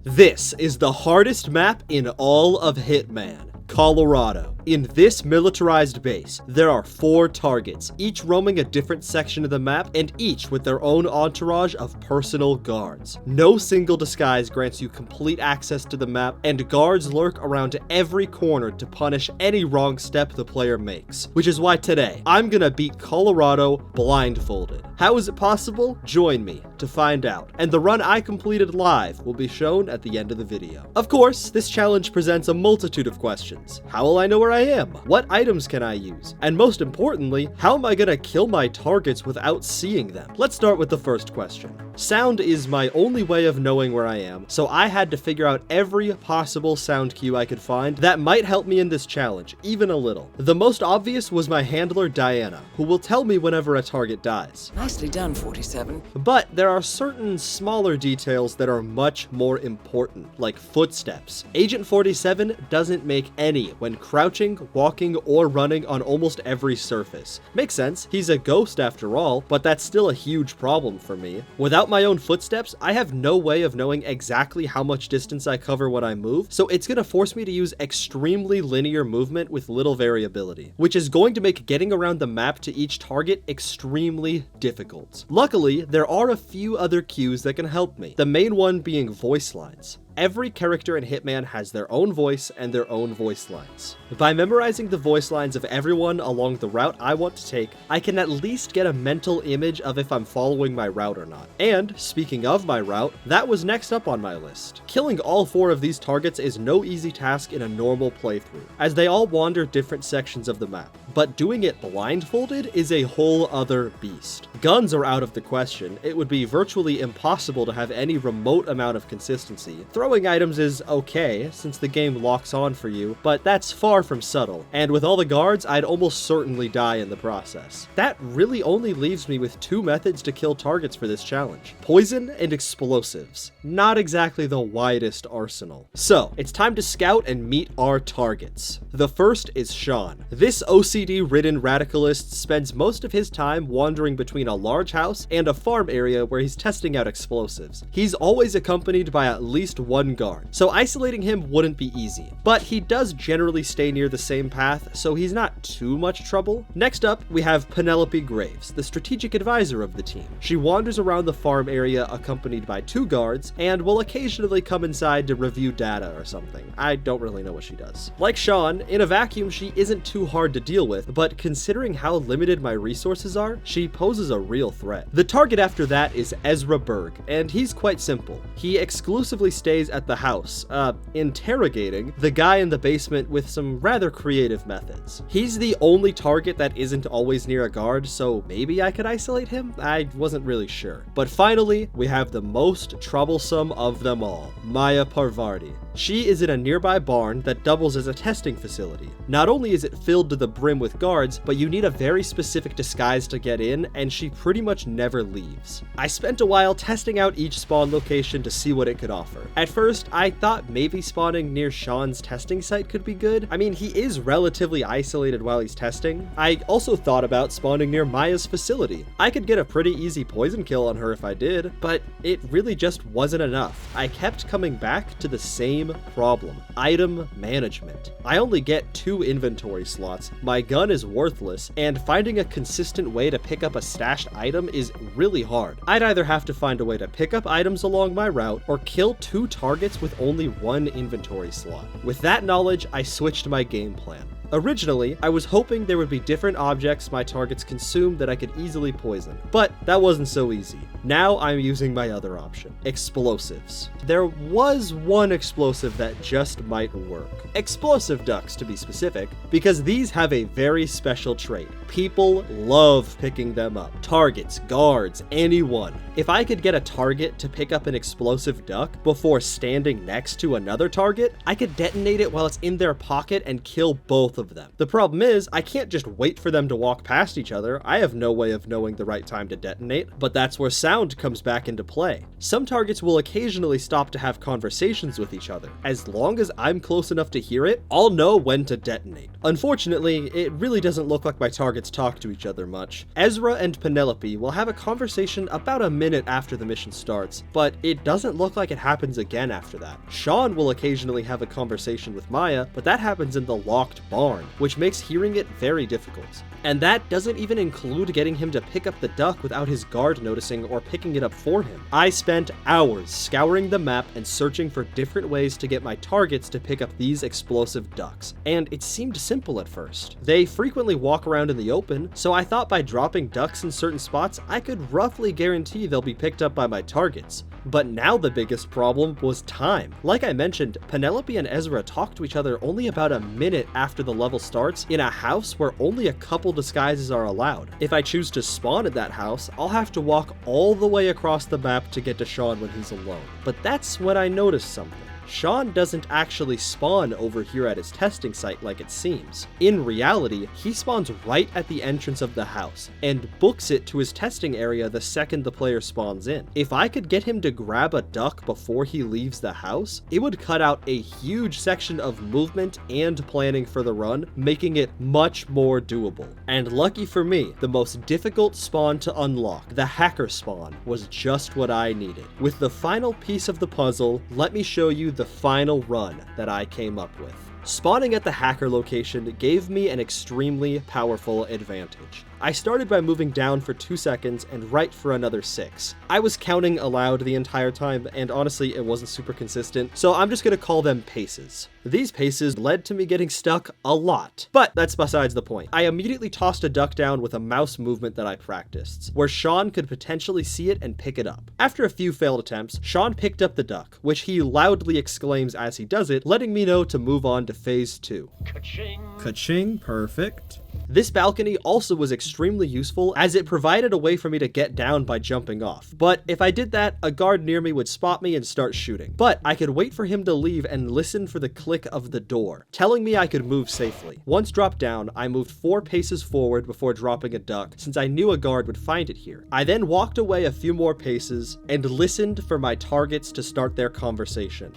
This is the hardest map in all of Hitman, Colorado. In this militarized base, there are 4 targets, each roaming a different section of the map and each with their own entourage of personal guards. No single disguise grants you complete access to the map, and guards lurk around every corner to punish any wrong step the player makes. Which is why today, I'm gonna beat Colorado blindfolded. How is it possible? Join me to find out. And the run I completed live will be shown at the end of the video. Of course, this challenge presents a multitude of questions. How will I know where I am? What items can I use? And most importantly, how am I gonna kill my targets without seeing them? Let's start with the first question. Sound is my only way of knowing where I am, so I had to figure out every possible sound cue I could find that might help me in this challenge, even a little. The most obvious was my handler Diana, who will tell me whenever a target dies. Nicely done, 47. But there are certain smaller details that are much more important, like footsteps. Agent 47 doesn't make any when crouching, walking, or running on almost every surface. Makes sense, he's a ghost after all, but that's still a huge problem for me. Without my own footsteps, I have no way of knowing exactly how much distance I cover when I move, so it's gonna force me to use extremely linear movement with little variability, which is going to make getting around the map to each target extremely difficult. Luckily, there are a few other cues that can help me, the main one being voice lines. Every character in Hitman has their own voice and their own voice lines. By memorizing the voice lines of everyone along the route I want to take, I can at least get a mental image of if I'm following my route or not. And, speaking of my route, that was next up on my list. Killing all 4 of these targets is no easy task in a normal playthrough, as they all wander different sections of the map. But doing it blindfolded is a whole other beast. Guns are out of the question. It would be virtually impossible to have any remote amount of consistency. Throwing items is okay, since the game locks on for you, but that's far from subtle, and with all the guards, I'd almost certainly die in the process. That really only leaves me with 2 methods to kill targets for this challenge: poison and explosives. Not exactly the widest arsenal. So, it's time to scout and meet our targets. The first is Sean. This OCD-ridden radicalist spends most of his time wandering between a large house and a farm area where he's testing out explosives. He's always accompanied by at least 1 guard, so isolating him wouldn't be easy, but he does generally stay near the same path, so he's not too much trouble. Next up, we have Penelope Graves, the strategic advisor of the team. She wanders around the farm area accompanied by 2 guards, and will occasionally come inside to review data or something. I don't really know what she does. Like Sean, in a vacuum she isn't too hard to deal with, but considering how limited my resources are, she poses a real threat. The target after that is Ezra Berg, and he's quite simple. He exclusively stays at the house, interrogating the guy in the basement with some rather creative methods. He's the only target that isn't always near a guard, so maybe I could isolate him? I wasn't really sure. But finally, we have the most troublesome of them all, Maya Parvarti. She is in a nearby barn that doubles as a testing facility. Not only is it filled to the brim with guards, but you need a very specific disguise to get in, and she pretty much never leaves. I spent a while testing out each spawn location to see what it could offer. At first, I thought maybe spawning near Sean's testing site could be good. I mean, he is relatively isolated while he's testing. I also thought about spawning near Maya's facility. I could get a pretty easy poison kill on her if I did, but it really just wasn't enough. I kept coming back to the same problem: item management. I only get 2 inventory slots, my gun is worthless, and finding a consistent way to pick up a stashed item is really hard. I'd either have to find a way to pick up items along my route, or kill 2 targets with only 1 inventory slot. With that knowledge, I switched my game plan. Originally, I was hoping there would be different objects my targets consumed that I could easily poison, but that wasn't so easy. Now I'm using my other option: explosives. There was one explosive that just might work. Explosive ducks, to be specific, because these have a very special trait. People love picking them up. Targets, guards, anyone. If I could get a target to pick up an explosive duck before standing next to another target, I could detonate it while it's in their pocket and kill both of them. The problem is, I can't just wait for them to walk past each other. I have no way of knowing the right time to detonate, but that's where sound sound comes back into play. Some targets will occasionally stop to have conversations with each other. As long as I'm close enough to hear it, I'll know when to detonate. Unfortunately, it really doesn't look like my targets talk to each other much. Ezra and Penelope will have a conversation about a minute after the mission starts, but it doesn't look like it happens again after that. Sean will occasionally have a conversation with Maya, but that happens in the locked barn, which makes hearing it very difficult. And that doesn't even include getting him to pick up the duck without his guard noticing or picking it up for him. I spent hours scouring the map and searching for different ways to get my targets to pick up these explosive ducks, and it seemed simple at first. They frequently walk around in the open, so I thought by dropping ducks in certain spots, I could roughly guarantee they'll be picked up by my targets. But now the biggest problem was time. Like I mentioned, Penelope and Ezra talk to each other only about a minute after the level starts in a house where only a couple disguises are allowed. If I choose to spawn at that house, I'll have to walk all the way across the map to get to Sean when he's alone. But that's when I noticed something. Sean doesn't actually spawn over here at his testing site like it seems. In reality, he spawns right at the entrance of the house, and books it to his testing area the second the player spawns in. If I could get him to grab a duck before he leaves the house, it would cut out a huge section of movement and planning for the run, making it much more doable. And lucky for me, the most difficult spawn to unlock, the hacker spawn, was just what I needed. With the final piece of the puzzle, let me show you the final run that I came up with. Spawning at the hacker location gave me an extremely powerful advantage. I started by moving down for 2 seconds and right for another 6. I was counting aloud the entire time, and honestly it wasn't super consistent, so I'm just gonna call them paces. These paces led to me getting stuck a lot, but that's besides the point. I immediately tossed a duck down with a mouse movement that I practiced, where Sean could potentially see it and pick it up. After a few failed attempts, Sean picked up the duck, which he loudly exclaims as he does it, letting me know to move on to phase 2. Ka-ching! Ka-ching, perfect. This balcony also was extremely useful as it provided a way for me to get down by jumping off. But if I did that, a guard near me would spot me and start shooting. But I could wait for him to leave and listen for the click of the door, telling me I could move safely. Once dropped down, I moved 4 paces forward before dropping a duck, since I knew a guard would find it here. I then walked away a few more paces and listened for my targets to start their conversation.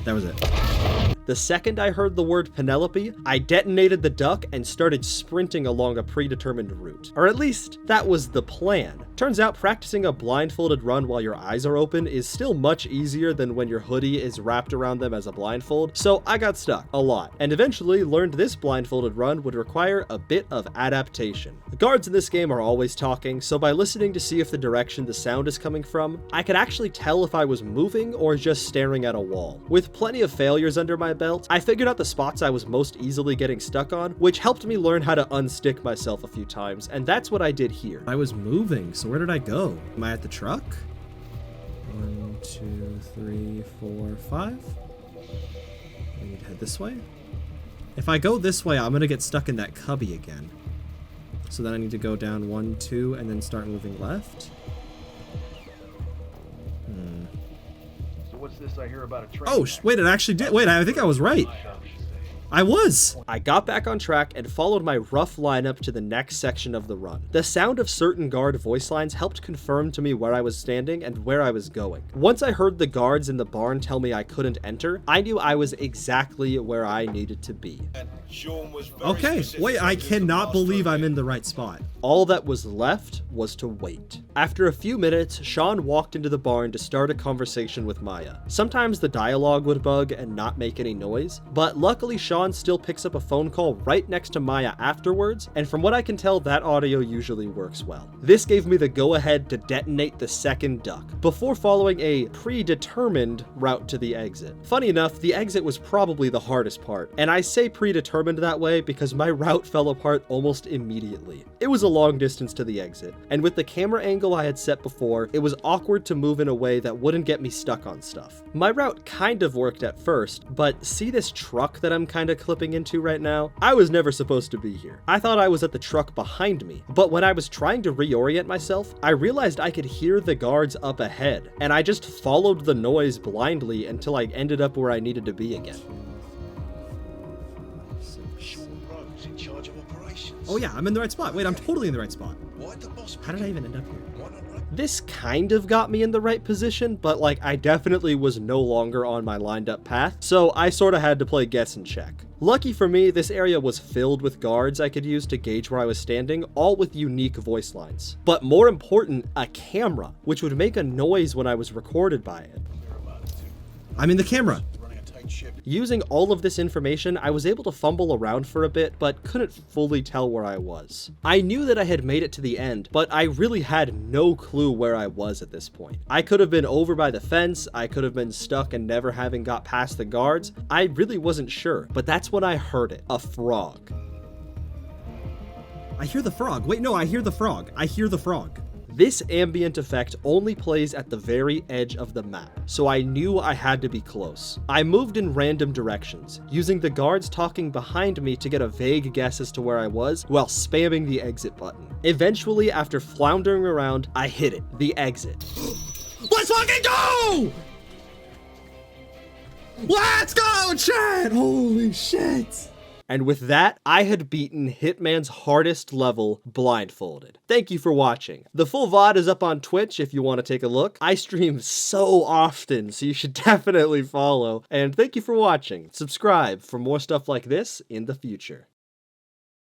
That was it. The second I heard the word Penelope, I detonated the duck and started sprinting along a predetermined route. Or at least, that was the plan. Turns out practicing a blindfolded run while your eyes are open is still much easier than when your hoodie is wrapped around them as a blindfold, so I got stuck a lot, and eventually learned this blindfolded run would require a bit of adaptation. The guards in this game are always talking, so by listening to see if the direction the sound is coming from, I could actually tell if I was moving or just staring at a wall. With plenty of failures under my belt, I figured out the spots I was most easily getting stuck on, which helped me learn how to unstick myself a few times, and that's what I did here. I was moving, so where did I go? Am I at the truck? 1, 2, 3, 4, 5. I need to head this way. If I go this way, I'm gonna get stuck in that cubby again. So then I need to go down 1, 2, and then start moving left. What's this I hear about a train? Oh, wait, it actually did. Wait, I think I was right. I was! I got back on track and followed my rough lineup to the next section of the run. The sound of certain guard voice lines helped confirm to me where I was standing and where I was going. Once I heard the guards in the barn tell me I couldn't enter, I knew I was exactly where I needed to be. Okay, wait, I cannot believe I'm in the right spot. All that was left was to wait. After a few minutes, Sean walked into the barn to start a conversation with Maya. Sometimes the dialogue would bug and not make any noise, but luckily Sean still picks up a phone call right next to Maya afterwards, and from what I can tell, that audio usually works well. This gave me the go-ahead to detonate the second duck, before following a predetermined route to the exit. Funny enough, the exit was probably the hardest part, and I say predetermined that way because my route fell apart almost immediately. It was a long distance to the exit, and with the camera angle I had set before, it was awkward to move in a way that wouldn't get me stuck on stuff. My route kind of worked at first, but see this truck that I'm kind of clipping into right now? I was never supposed to be here. I thought I was at the truck behind me, but when I was trying to reorient myself, I realized I could hear the guards up ahead, and I just followed the noise blindly until I ended up where I needed to be again. Oh yeah, I'm in the right spot. Wait, I'm totally in the right spot. How did I even end up here? This kind of got me in the right position, but like I definitely was no longer on my lined up path, so I sorta had to play guess and check. Lucky for me, this area was filled with guards I could use to gauge where I was standing, all with unique voice lines. But more important, a camera, which would make a noise when I was recorded by it. I'm in the camera. Using all of this information, I was able to fumble around for a bit, but couldn't fully tell where I was. I knew that I had made it to the end, but I really had no clue where I was at this point. I could have been over by the fence, I could have been stuck and never having got past the guards. I really wasn't sure, but that's when I heard it. A frog. I hear the frog. Wait, no, I hear the frog. I hear the frog. This ambient effect only plays at the very edge of the map, so I knew I had to be close. I moved in random directions, using the guards talking behind me to get a vague guess as to where I was, while spamming the exit button. Eventually, after floundering around, I hit it, the exit. Let's fucking go! Let's go, chat! Holy shit! And with that, I had beaten Hitman's hardest level blindfolded. Thank you for watching. The full VOD is up on Twitch if you want to take a look. I stream so often, so you should definitely follow. And thank you for watching. Subscribe for more stuff like this in the future.